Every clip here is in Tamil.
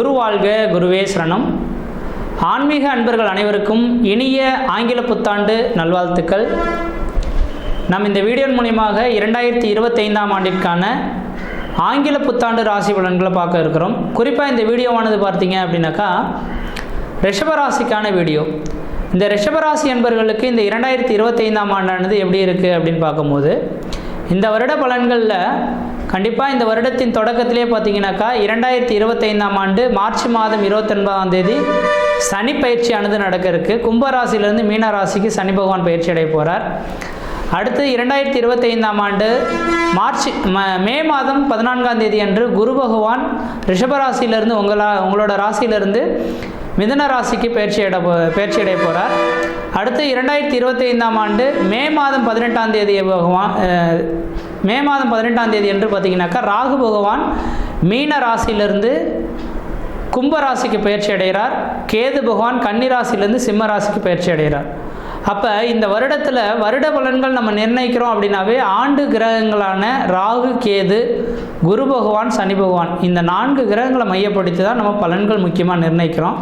குரு வாழ்க, குருவே சரணம். ஆன்மீக அன்பர்கள் அனைவருக்கும் இனிய ஆங்கில புத்தாண்டு நல்வாழ்த்துக்கள். நாம் இந்த வீடியோ மூலியமாக 2025ஆம் ஆண்டிற்கான ஆங்கில புத்தாண்டு ராசி பலன்களை பார்க்க இருக்கிறோம். குறிப்பாக இந்த வீடியோவானது பார்த்தீங்க அப்படின்னாக்கா ரிஷபராசிக்கான வீடியோ. இந்த ரிஷபராசி அன்பர்களுக்கு இந்த 2025ஆம் ஆண்டானது எப்படி இருக்குது அப்படின்னு பார்க்கும்போது, இந்த வருட பலன்களில் கண்டிப்பாக இந்த வருடத்தின் தொடக்கத்திலே பார்த்தீங்கன்னாக்கா 2025ஆம் ஆண்டு மார்ச் மாதம் 29ஆம் தேதி சனி பயிற்சியானது நடக்க இருக்குது. கும்பராசிலிருந்து மீன ராசிக்கு சனி பகவான் பயிற்சி அடைய போகிறார். அடுத்து 2025ஆம் ஆண்டு மே மாதம் 14ஆம் தேதி அன்று குரு பகவான் ரிஷபராசியிலிருந்து உங்களோட ராசியிலிருந்து மிதுன ராசிக்கு பயிற்சி அடைய போகிறார். அடுத்து 2025ஆம் ஆண்டு மே மாதம் 18ஆம் தேதி என்று பார்த்தீங்கன்னாக்கா ராகு பகவான் மீன ராசியிலிருந்து கும்ப ராசிக்கு பயிற்சி அடைகிறார். கேது பகவான் கன்னி ராசியிலிருந்து சிம்ம ராசிக்கு பயிற்சி அடைகிறார். அப்போ இந்த வருடத்தில் வருட பலன்கள் நம்ம நிர்ணயிக்கிறோம் அப்படின்னாவே ஆண்டு கிரகங்களான ராகு, கேது, குரு பகவான், சனி பகவான் இந்த 4 கிரகங்களை மையப்படுத்தி தான் நம்ம பலன்கள் முக்கியமாக நிர்ணயிக்கிறோம்.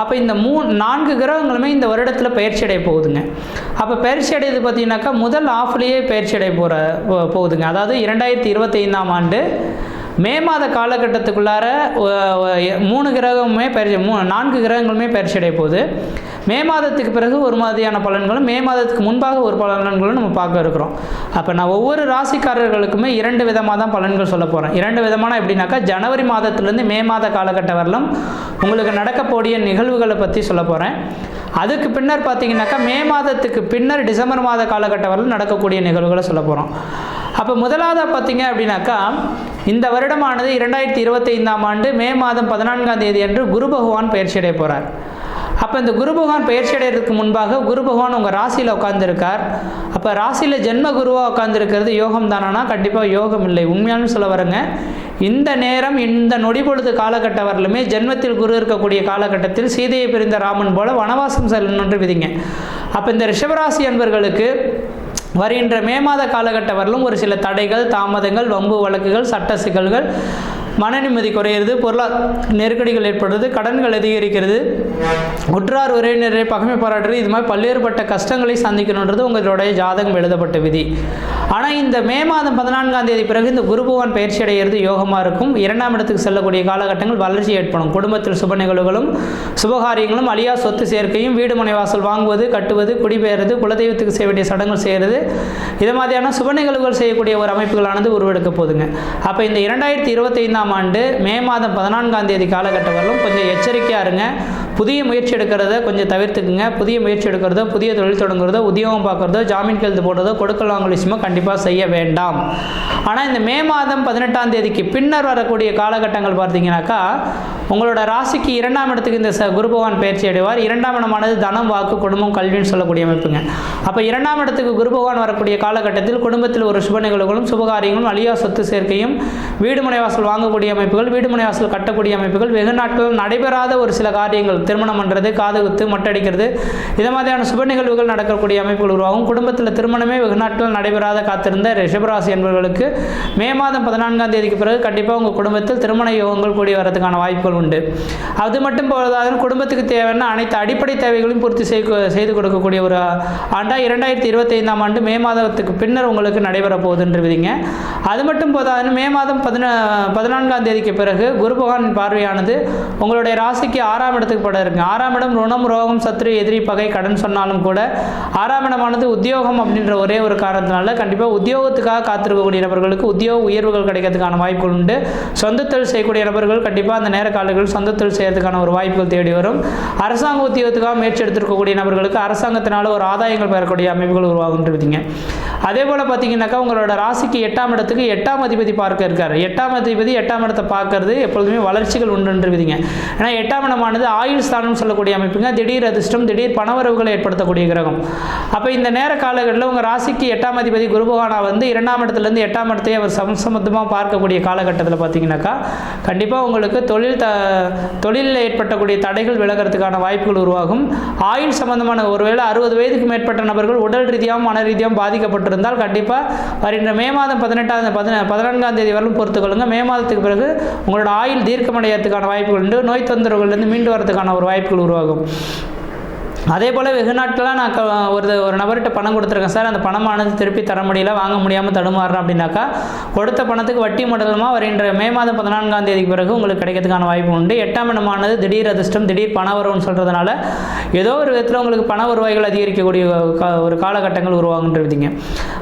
அப்போ இந்த 4 கிரகங்களுமே இந்த வருடத்தில் பயிற்சி அடைய போகுதுங்க. அப்போ பயிற்சி அடையது பார்த்தீங்கன்னாக்கா முதல் ஆஃப்லேயே பயிற்சி அடைய போகுதுங்க. அதாவது 2025ஆம் ஆண்டு மே மாத காலகட்டத்துக்குள்ளார 4 கிரகங்களுமே பயிற்சி அடைய போகுது. மே மாதத்துக்கு பிறகு ஒரு மாதிரியான பலன்களும், மே மாதத்துக்கு முன்பாக ஒரு பலன்களும் நம்ம பார்க்க இருக்கிறோம். அப்போ நான் ஒவ்வொரு ராசிக்காரர்களுக்குமே 2 விதமாக தான் பலன்கள் சொல்ல போகிறேன். 2 விதமான எப்படின்னாக்கா ஜனவரி மாதத்துலேருந்து மே மாத காலகட்டம் வரலும் உங்களுக்கு நடக்கக்கூடிய நிகழ்வுகளை பற்றி சொல்ல போகிறேன். அதுக்கு பின்னர் பார்த்தீங்கன்னாக்கா மே மாதத்துக்கு பின்னர் டிசம்பர் மாத காலகட்டம் வரலும் நடக்கக்கூடிய நிகழ்வுகளை சொல்ல போகிறோம். அப்போ முதலாவதாக பார்த்தீங்க அப்படின்னாக்கா இந்த வருடமானது 2025ஆம் ஆண்டு மே மாதம் 14ஆம் தேதி அன்று குரு பகவான் பயிற்சி அடைய போகிறார். அப்போ இந்த குரு பகவான் பயிற்சி அடைகிறதுக்கு முன்பாக குரு பகவான் உங்கள் ராசியில் உட்காந்துருக்கார். அப்போ ராசியில் ஜென்ம குருவாக உட்காந்துருக்கிறது யோகம் தானா? கண்டிப்பாக யோகம் இல்லை. உண்மையானு சொல்ல வரங்க, இந்த நேரம் இந்த நொடி பொழுது காலகட்டம் வரலுமே ஜென்மத்தில் குரு இருக்கக்கூடிய காலகட்டத்தில் சீதையை பிரிந்த ராமன் போல வனவாசம் செல்லணுன்று விதிங்க. அப்போ இந்த ரிஷபராசி அன்பர்களுக்கு வருகின்ற மே மாத காலகட்டம் வரலும் ஒரு சில தடைகள், தாமதங்கள், வம்பு வழக்குகள், சட்ட சிக்கல்கள், மன நிம்மதி குறையிறது, நெருக்கடிகள் ஏற்படுறது, கடன்கள் அதிகரிக்கிறது, உற்றார் உறவினரை பகைமை பாராட்டுறது, இது மாதிரி பல்வேறுபட்ட கஷ்டங்களை சந்திக்கணுன்றது உங்களுடைய ஜாதகம் எழுதப்பட்ட விதி. ஆனால் இந்த மே மாதம் 14ஆம் தேதி பிறகு இந்த குரு பகவான் பயிற்சி அடைகிறது யோகமாக இருக்கும். 2ஆம் இடத்துக்கு செல்லக்கூடிய காலகட்டங்கள் வளர்ச்சி ஏற்படும். குடும்பத்தில் சுப நிகழ்வுகளும் சுபகாரியங்களும், அழியா சொத்து சேர்க்கையும், வீடு மனை வாசல் வாங்குவது, கட்டுவது, குடிபெயர்றது, குலதெய்வத்துக்கு செய்ய வேண்டிய சடங்குகள் செய்கிறது, இது மாதிரியான சுப நிகழ்வுகள் செய்யக்கூடிய ஒரு அமைப்புகளானது உருவெடுக்க போதுங்க. அப்போ இந்த 2025ஆம் ஆண்டு மே மாதம் 14ஆம் தேதி காலகட்டம் வரலும் கொஞ்சம் எச்சரிக்கையாக இருங்க. புதிய முயற்சி எடுக்கிறத கொஞ்சம் தவிர்த்துக்குங்க. புதிய முயற்சி எடுக்கிறதோ, புதிய தொழில் தொடங்குறதோ, உத்தியோகம் பார்க்குறதோ, ஜாமீன் கையெழுத்து போடுறதோ, கொடுக்கல் வாங்கல் விஷயமோ கண்டிப்பாக செய்ய வேண்டாம். ஆனால் இந்த மே மாதம் 18ஆம் தேதிக்கு பின்னர் வரக்கூடிய காலகட்டங்கள் பார்த்தீங்கன்னாக்கா உங்களோட ராசிக்கு 2ஆம் இடத்துக்கு இந்த குரு பகவான் பயிற்சி அடைவார். 2ஆம் இடமானது தனம், வாக்கு, குடும்பம், கல்வின்னு சொல்லக்கூடிய அமைப்புங்க. அப்போ 2ஆம் இடத்துக்கு குரு பகவான் வரக்கூடிய காலகட்டத்தில் குடும்பத்தில் ஒரு சுப நிகழ்வுகளும், சுபகாரியங்களும், அழியா சொத்து சேர்க்கையும், வீடு மனை வாசல் வாங்கக்கூடிய அமைப்புகள், வீடு மனை வாசல் கட்டக்கூடிய அமைப்புகள், வெகு நாட்கள் நடைபெறாத ஒரு சில காரியங்கள், திருமணம் பண்ணுறது, காது குத்து, மொட்டடிக்கிறது, இது மாதிரியான சுப நிகழ்வுகள் நடக்கக்கூடிய அமைப்புகள் உருவாகும். குடும்பத்தில் திருமணமே வெகு நாட்கள் நடைபெறாத காத்திருந்த ரிஷபராசி என்பவர்களுக்கு மே மாதம் 14ஆம் தேதிக்கு பிறகு கண்டிப்பாக உங்கள் குடும்பத்தில் திருமண யோகங்கள் கூடி வரதுக்கான வாய்ப்புகள் உண்டு. அது மட்டும் போதாது, குடும்பத்துக்கு தேவையான அனைத்து அடிப்படை தேவைகளையும் பூர்த்தி செய்து கொடுக்கக்கூடிய ஒரு ஆண்டா 2025ஆம் ஆண்டு மே மாதத்துக்கு பின்னர் உங்களுக்கு நடைபெற போகுதுன்று விதிங்க. அது மட்டும் போதாது, மே மாதம் 14ஆம் தேதிக்கு பிறகு குரு பகவானின் பார்வையானது உங்களுடைய ராசிக்கு 6ஆம் இடத்துக்கு பட இருக்கு. 6ஆம் இடம் ருணம், ரோகம், சத்ரு, எதிரி, பகை, கடன் சொன்னாலும் கூட 6ஆம் இடமானது உத்தியோகம் அப்படின்ற ஒரே ஒரு காரணத்தினால கண்டிப்பாக உத்தியோகத்துக்காக காத்திருக்கக்கூடிய நபர்களுக்கு உத்தியோக உயர்வுகள் கிடைக்கிறதுக்கான வாய்ப்புகள் உண்டு. சொந்த தொழில் செய்யக்கூடிய நபர்கள் கண்டிப்பாக அந்த நேர காலங்களில் சொந்த தொழில் செய்யறதுக்கான ஒரு வாய்ப்புகள் தேடி வரும். அரசாங்க உத்தியோகத்துக்காக முயற்சி எடுத்திருக்கக்கூடிய நபர்களுக்கு அரசாங்கத்தினால ஒரு ஆதாயங்கள் பெறக்கூடிய அமைப்புகள் உருவாகுன்றீங்க. அதே போல் பார்த்தீங்கன்னாக்கா உங்களோட ராசிக்கு 8ஆம் இடத்துக்கு 8ஆம் அதிபதி பார்க்க இருக்கார். 8ஆம் அதிபதி 8ஆம் இடத்தை பார்க்கறது எப்பொழுதுமே வளர்ச்சிகள் உண்டுன்றீங்க. ஏன்னா 8ஆம் இடமானது ஆயுள் ஸ்தானம் சொல்லக்கூடிய அமைப்புங்க. திடீர் அதிர்ஷ்டம், திடீர் பணவரவுகளை ஏற்படுத்தக்கூடிய கிரகம். அப்போ இந்த நேர காலகட்டத்தில் உங்கள் ராசிக்கு 8ஆம் அதிபதி குரு பகவானா வந்து 2ஆம் இடத்துலேருந்து 8ஆம் இடத்தையே அவர் சமசமத்தமாக பார்க்கக்கூடிய காலகட்டத்தில் பார்த்தீங்கன்னாக்கா கண்டிப்பாக உங்களுக்கு தொழிலில் ஏற்பட்டக்கூடிய தடைகள் விலகிறதுக்கான வாய்ப்புகள் உருவாகும். ஆயுள் சம்பந்தமான ஒருவேளை 60 வயதுக்கு மேற்பட்ட நபர்கள் உடல் ரீதியாகவும் மன ரீதியாகவும் பாதிக்கப்பட்டிருந்தால் கண்டிப்பாக வருகின்ற மே மாதம் 14ஆம் தேதி வரலும் பொறுத்துக்கொள்ளுங்க. மே மாதத்துக்கு பிறகு உங்களோட ஆயுள் தீர்க்கமடையறதுக்கான வாய்ப்புகள் உண்டு. நோய் தொந்தரவுகள்லேருந்து மீண்டு வரதுக்கான ஒரு வாய்ப்புகள் உருவாகும். அதே போல் வெகு நாட்களாக நான் ஒரு நபர்கிட்ட பணம் கொடுத்துருக்கேன் சார், அந்த பணமானது திருப்பி தர முடியல, வாங்க முடியாமல் தடுமாறுறேன் அப்படின்னாக்கா கொடுத்த பணத்துக்கு வட்டி மண்டலமாக வருகின்ற மே மாதம் 14ஆம் தேதிக்கு பிறகு உங்களுக்கு கிடைக்கிறதுக்கான வாய்ப்பு உண்டு. 8ஆம் இடமானது திடீர் அதிர்ஷ்டம், திடீர் பண வரும்னு சொல்கிறதுனால ஏதோ ஒரு விதத்தில் உங்களுக்கு பண வருவாய்கள் அதிகரிக்கக்கூடிய ஒரு காலகட்டங்கள் உருவாகுன்றீங்க.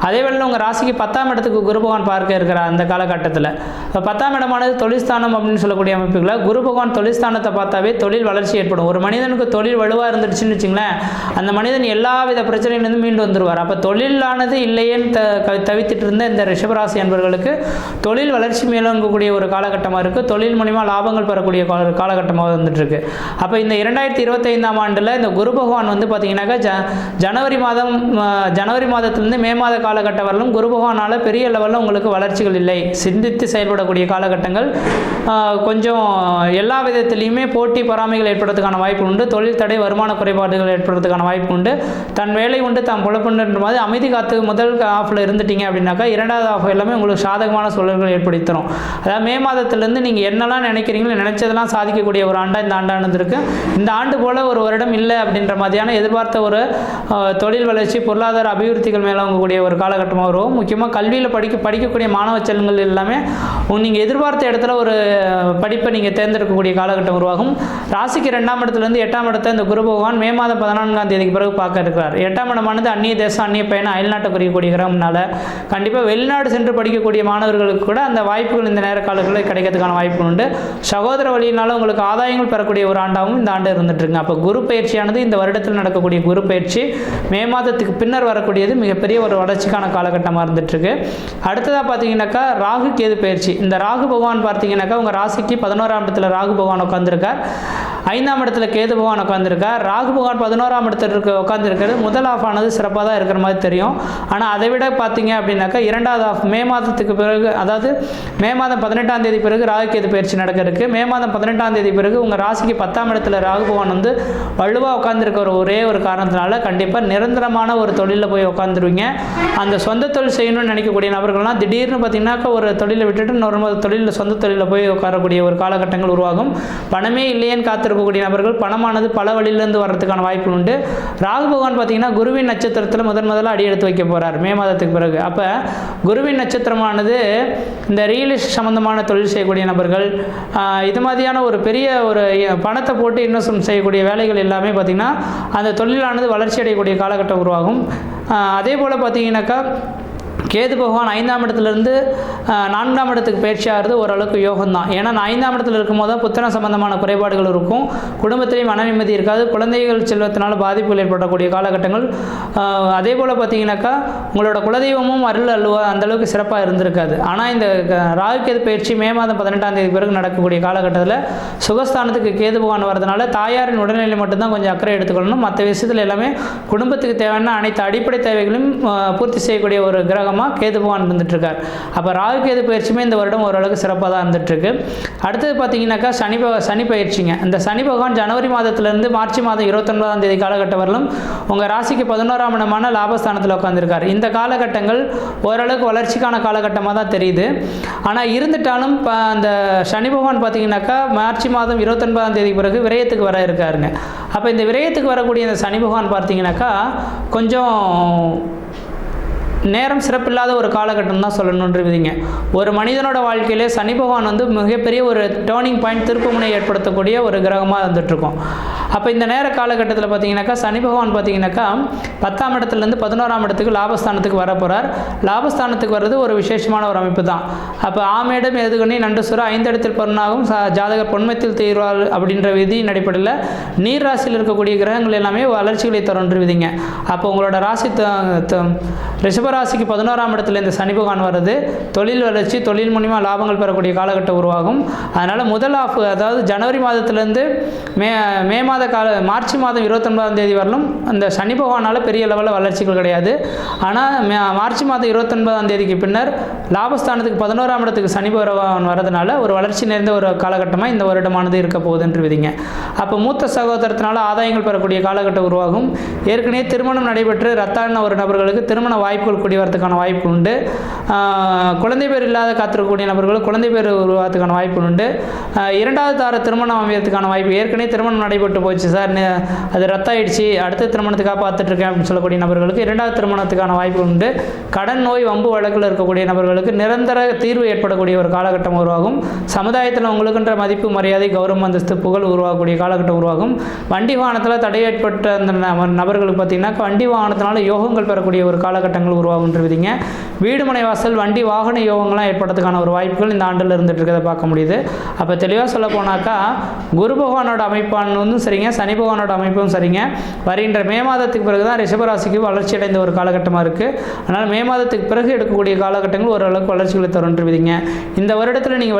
அதே வேளையில் உங்கள் ராசிக்கு 10ஆம் இடத்துக்கு குரு பகவான் பார்க்க இருக்கிற அந்த காலகட்டத்தில் 10ஆம் இடமானது தொழில்ஸ்தானம் அப்படின்னு சொல்லக்கூடிய அமைப்புகளை குரு பகவான் தொழில்ஸ்தானத்தை பார்த்தாவே தொழில் வளர்ச்சி ஏற்படும். ஒரு மனிதனுக்கு தொழில் வலுவாக இருந்துச்சுன்னு அந்த மனிதன் எல்லாவித பிரச்சனையிலிருந்து மீண்டு வந்துடுவார். அப்போ தொழிலானது இல்லையேன்னு தவித்துட்டு இருந்த இந்த ரிஷபராசி என்பவர்களுக்கு தொழில் வளர்ச்சி மேலோங்கக்கூடிய ஒரு காலகட்டமாக இருக்குது. தொழில் மூலிமா லாபங்கள் பெறக்கூடிய காலகட்டமாக வந்துட்டு இருக்கு. அப்போ இந்த 2025ஆம் ஆண்டில் இந்த குரு பகவான் வந்து பார்த்தீங்கன்னாக்கா ஜனவரி மாதத்திலிருந்து மே மாத காலகட்டம் வரலும் குரு பகவானால் பெரிய லெவலில் உங்களுக்கு வளர்ச்சிகள் இல்லை. சிந்தித்து செயல்படக்கூடிய காலகட்டங்கள், கொஞ்சம் எல்லா விதத்திலையுமே போட்டி பொறாமைகள் ஏற்படுறதுக்கான வாய்ப்பு உண்டு. தொழில் தடை, வருமான குறைபாடுகள் ஏற்படுறதுக்கான வாய்ப்பு உண்டு. தன் வேலை உண்டு தாம் புலப்பண்ணுன்ற மாதிரி அமைதி காத்து முதல் ஆஃபில் இருந்துட்டீங்க அப்படின்னாக்கா 2வது ஆஃப் எல்லாமே உங்களுக்கு சாதகமான சூழல்கள் ஏற்படுத்தித்தரும். அதாவது மே மாதத்திலேருந்து நீங்கள் என்னெல்லாம் நினைக்கிறீங்களோ நினைச்சதெல்லாம் சாதிக்கக்கூடிய ஒரு ஆண்டாக இந்த ஆண்டானது இருக்குது. இந்த ஆண்டு போல் ஒரு வருடம் இல்லை அப்படின்ற மாதிரியான எதிர்பார்த்த ஒரு தொழில் வளர்ச்சி, பொருளாதார அபிவிருத்திகள் மேலோங்கக்கூடிய ஒரு காலகட்டமாக வரும். முக்கியமாக கல்வியில் படிக்கக்கூடிய மாணவ செல்வங்கள் எல்லாமே நீங்கள் எதிர்பார்த்த இடத்துல ஒரு படிப்பை நீங்கள் தேர்ந்தெடுக்கக்கூடிய காலகட்டம் உருவாகும். ராசிக்கு 2ஆம் இடத்துலேருந்து 8ஆம் இடத்தை இந்த குரு பகவான் மே மாதம் 14ஆம் தேதிக்கு பிறகு பார்க்க இருக்கிறார். 8ஆம் இடமானது அந்நிய தேசம், அந்நிய பயணம், அயல்நாட்டை குறிக்கக்கூடிய கிரகம்னால கண்டிப்பாக வெளிநாடு சென்று படிக்கக்கூடிய மாணவர்களுக்கு கூட அந்த வாய்ப்புகள் இந்த நேர காலங்களில் கிடைக்கிறதுக்கான வாய்ப்பு உண்டு. சகோதர வழியினால உங்களுக்கு ஆதாயங்கள் பெறக்கூடிய ஒரு ஆண்டாகவும் இந்த ஆண்டு இருந்துட்டுருங்க. அப்போ குரு பயிற்சியானது இந்த வருடத்தில் நடக்கக்கூடிய குரு பயிற்சி மே மாதத்துக்கு பின்னர் வரக்கூடியது மிகப்பெரிய ஒரு வளர்ச்சிக்கான காலகட்டமாக இருந்துட்டுருக்கு. அடுத்ததாக பார்த்தீங்கன்னாக்கா ராகு கேது பயிற்சி. இந்த ராகு பகவான் பார்த்தீங்கன்னாக்கா உங்கள் ராசிக்கு 11ஆம் இடத்துல ராகு பகவான் உட்காந்துருக்கார். 5ஆம் இடத்துல கேது பகவான் உட்காந்துருக்கார். ராகு பகவான் 11ஆம் இடத்துல உட்காந்துருக்கிறது முதல் ஆஃப் ஆனது சிறப்பாக தான் இருக்கிற மாதிரி தெரியும். ஆனால் அதை விட பார்த்தீங்க அப்படின்னாக்கா 2வது ஆஃப் மே மாதத்துக்கு பிறகு, அதாவது மே மாதம் 18ஆம் தேதி பிறகு ராகு கேது பயிற்சி நடக்க இருக்கு. மே மாதம் 18ஆம் தேதி பிறகு உங்கள் ராசிக்கு 10ஆம் இடத்துல ராகு பகவான் வந்து வலுவாக உட்காந்துருக்கிற ஒரே ஒரு காரணத்தினால கண்டிப்பாக நிரந்தரமான ஒரு தொழிலில் போய் உட்காந்துருவீங்க. அந்த சொந்த தொழில் செய்யணும்னு நினைக்கக்கூடிய நபர்கள்லாம் திடீர்னு பார்த்தீங்கன்னாக்கா ஒரு தொழிலை விட்டுட்டு இன்னொரு தொழிலில் சொந்த தொழிலில் போய் உட்காரக்கூடிய ஒரு காலகட்டங்கள் உருவாகும். பணமே இல்லையேன்னு காத்திருக்கக்கூடிய நபர்கள் பணமானது பல வழியிலேருந்து வர்றதுக்கான வாய்ப்பு உண்டு. ராகு பகவான் பார்த்தீங்கன்னா குருவின் நட்சத்திரத்தில் முதல்ல அடி எடுத்து வைக்க போகிறார் மே மாதத்துக்கு பிறகு. அப்போ குருவின் நட்சத்திரமானது இந்த ரியல் எஸ்டேட் சம்பந்தமான தொழில் செய்யக்கூடிய நபர்கள், இது மாதிரியான ஒரு பெரிய ஒரு பணத்தை போட்டு இன்வெஸ்ட்மெண்ட் செய்யக்கூடிய வேலைகள் எல்லாமே பார்த்திங்கன்னா அந்த தொழிலானது வளர்ச்சி அடையக்கூடிய காலகட்டம் உருவாகும். அதே போல் பார்த்தீங்கன்னாக்கா கேது பகவான் 5ஆம் இடத்துலேருந்து 4ஆம் இடத்துக்கு பயிற்சி ஆகிறது ஓரளவுக்கு யோகம் தான். ஏன்னா 5ஆம் இடத்துல இருக்கும்போது தான் புத்திர சம்பந்தமான குறைபாடுகள் இருக்கும், குடும்பத்திலேயும் மன நிம்மதி இருக்காது, குழந்தைகள் செல்வத்தினால பாதிப்புகள் ஏற்படக்கூடிய காலகட்டங்கள். அதே போல் பார்த்தீங்கன்னாக்கா உங்களோட குலதெய்வமும் அருள் அல்வா அந்தளவுக்கு சிறப்பாக இருந்திருக்காது. ஆனால் இந்த ராகு கேது பயிற்சி மே மாதம் 18ஆம் தேதி பிறகு நடக்கக்கூடிய காலகட்டத்தில் சுகஸ்தானத்துக்கு கேது பகவான் வரதுனால தாயாரின் உடல்நிலை மட்டும்தான் கொஞ்சம் அக்கறை எடுத்துக்கொள்ளணும். மற்ற விஷயத்தில் எல்லாமே குடும்பத்துக்கு தேவையான அனைத்து அடிப்படை தேவைகளையும் பூர்த்தி செய்யக்கூடிய ஒரு கிரகம் கேது பகவான் இருந்துட்டுருக்கார். அப்போ ராகு கேது பயிற்சியுமே இந்த வருடம் ஓரளவுக்கு சிறப்பாக தான் இருந்துட்டுருக்கு. அடுத்தது பார்த்தீங்கன்னாக்கா சனி பயிற்சிங்க. இந்த சனி பகவான் ஜனவரி மாதத்திலிருந்து மார்ச் மாதம் 29ஆம் தேதி காலகட்டம் வரலும் உங்கள் ராசிக்கு 11ஆம் இடமான லாபஸ்தானத்தில் உட்காந்துருக்கார். இந்த காலகட்டங்கள் ஓரளவுக்கு வளர்ச்சிக்கான காலகட்டமாக தான் தெரியுது. ஆனால் இருந்துட்டாலும் அந்த சனி பகவான் பார்த்தீங்கன்னாக்கா மார்ச் மாதம் 29ஆம் தேதி பிறகு விரயத்துக்கு வர இருக்காருங்க. அப்போ இந்த விரயத்துக்கு வரக்கூடிய இந்த சனி பகவான் பார்த்தீங்கன்னாக்கா கொஞ்சம் நேரம் சிறப்பில்லாத ஒரு காலகட்டம் தான் சொல்லணுன்ற விதிங்க. ஒரு மனிதனோட வாழ்க்கையிலே சனி பகவான் வந்து மிகப்பெரிய ஒரு டேர்னிங் பாயிண்ட், திருப்புமுனை ஏற்படுத்தக்கூடிய ஒரு கிரகமாக இருந்துகிட்ருக்கோம். அப்போ இந்த நேர காலகட்டத்தில் பார்த்தீங்கன்னாக்கா சனி பகவான் பார்த்தீங்கன்னாக்கா 10ஆம் இடத்துலேருந்து 11ஆம் இடத்துக்கு லாபஸ்தானத்துக்கு வர போகிறார். லாபஸ்தானத்துக்கு வர்றது ஒரு விசேஷமான ஒரு அமைப்பு தான். அப்போ ஆமேடம் எதுகணி நண்டு சுர 5 இடத்தில் பொருளாகும் ஜாதகர் பொன்மத்தில் தீர்வாள் அப்படின்ற விதியின் அடிப்படையில் நீர் ராசியில் இருக்கக்கூடிய கிரகங்கள் எல்லாமே வளர்ச்சிகளை தருன்ற விதிங்க. அப்போ உங்களோட ராசி ரிஷபராசிக்கு 11ஆம் இடத்துல இந்த சனி பகவான் வர்றது தொழில் வளர்ச்சி, தொழில் மூலிமா லாபங்கள் பெறக்கூடிய காலகட்டம் உருவாகும். அதனால் முதல் ஆஃப், அதாவது ஜனவரி மாதத்திலேருந்து மே மாதம் மார்ச் மாதம் 29ஆம் தேதி வரலும் அந்த சனி பகவானால் பெரிய லெவலில் வளர்ச்சிகள் கிடையாது. ஆனால் மார்ச் மாதம் 29ஆம் தேதிக்கு பின்னர் லாபஸ்தானத்துக்கு 11ஆம் இடத்துக்கு சனி பகவான் வரதுனால ஒரு வளர்ச்சி நிறைந்த ஒரு காலகட்டமாக இந்த வருடமானது இருக்க போகுதுன்று விதிங்க. அப்போ மூத்த சகோதரத்தினால ஆதாயங்கள் பெறக்கூடிய காலகட்டம் உருவாகும். ஏற்கனவே திருமணம் நடைபெற்று ரத்தான ஒரு நபர்களுக்கு திருமண வாய்ப்புகள் கூடி வரதுக்கான வாய்ப்பு உண்டு. குழந்தை பேர் இல்லாத காத்திருக்கக்கூடிய நபர்களுக்கு குழந்தை பேர் உருவாகிறதுக்கான வாய்ப்பு உண்டு. இரண்டாவது தார திருமணம் அமையறதுக்கான வாய்ப்பு, ஏற்கனவே திருமணம் நடைபெற்று போச்சு சார், அது ரத்தாயிடுச்சு, அடுத்த திருமணத்துக்காக பார்த்துட்ருக்கேன் அப்படின்னு சொல்லக்கூடிய நபர்களுக்கு இரண்டாவது திருமணத்துக்கான வாய்ப்பு உண்டு. கடன் நோய் வம்பு வழக்கில் இருக்கக்கூடிய நபர்களுக்கு நிரந்தர தீர்வு ஏற்படக்கூடிய ஒரு காலகட்டம் உருவாகும். சமுதாயத்தில் உங்களுக்குன்ற மதிப்பு மரியாதை கௌரவம் அந்தஸ்து புகழ் உருவாகக்கூடிய காலகட்டம் உருவாகும். வண்டி வாகனத்தில் தடை ஏற்பட்ட அந்த நபர்களுக்கு பார்த்தீங்கன்னா வண்டி வாகனத்தினால யோகங்கள் பெறக்கூடிய ஒரு காலகட்டங்கள் உருவாகுன்ற விதிங்க. வீடு மனை வாசல் வண்டி வாகன யோகங்கள்லாம் ஏற்படுறதுக்கான ஒரு வாய்ப்புகள் இந்த ஆண்டில் இருந்துட்டு இருக்கிறத பார்க்க முடியுது. அப்போ தெளிவாக சொல்ல போனாக்கா குரு பகவானோட அமைப்பானும் சரிங்க, சனி பகவானோட அமைப்பும் சரிங்க. வருகின்ற மே மாதத்துக்கு பிறகு தான் ரிஷபராசிக்கு வளர்ச்சி அடைந்த ஒரு காலகட்டமாக இருக்குது. அதனால் மே மாதத்துக்கு பிறகு எடுக்கக்கூடிய காலகட்டங்கள் ஓரளவுக்கு வளர்ச்சிகளை தருன்றுவிதிங்க. இந்த வருடத்தில் நீங்கள்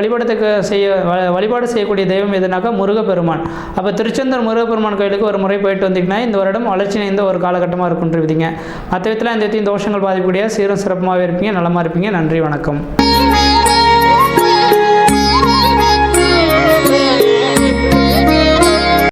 வழிபாடு செய்யக்கூடிய தெய்வம் எதுனாக்கா முருகப்பெருமான். அப்போ திருச்செந்தூர் முருகப்பெருமான் கோயிலுக்கு ஒரு முறை போயிட்டு வந்தீங்கன்னா இந்த வருடம் வளர்ச்சி நிறைந்த ஒரு காலகட்டமாக இருக்குன்றுவிதிங்க. மற்ற விதத்தில் இந்த தோஷங்கள் பாதிக்கக்கூடிய சீரும் சிறப்புமாகவே இருப்பீங்க, நலமாக இருப்பீங்க. நன்றி, வணக்கம்.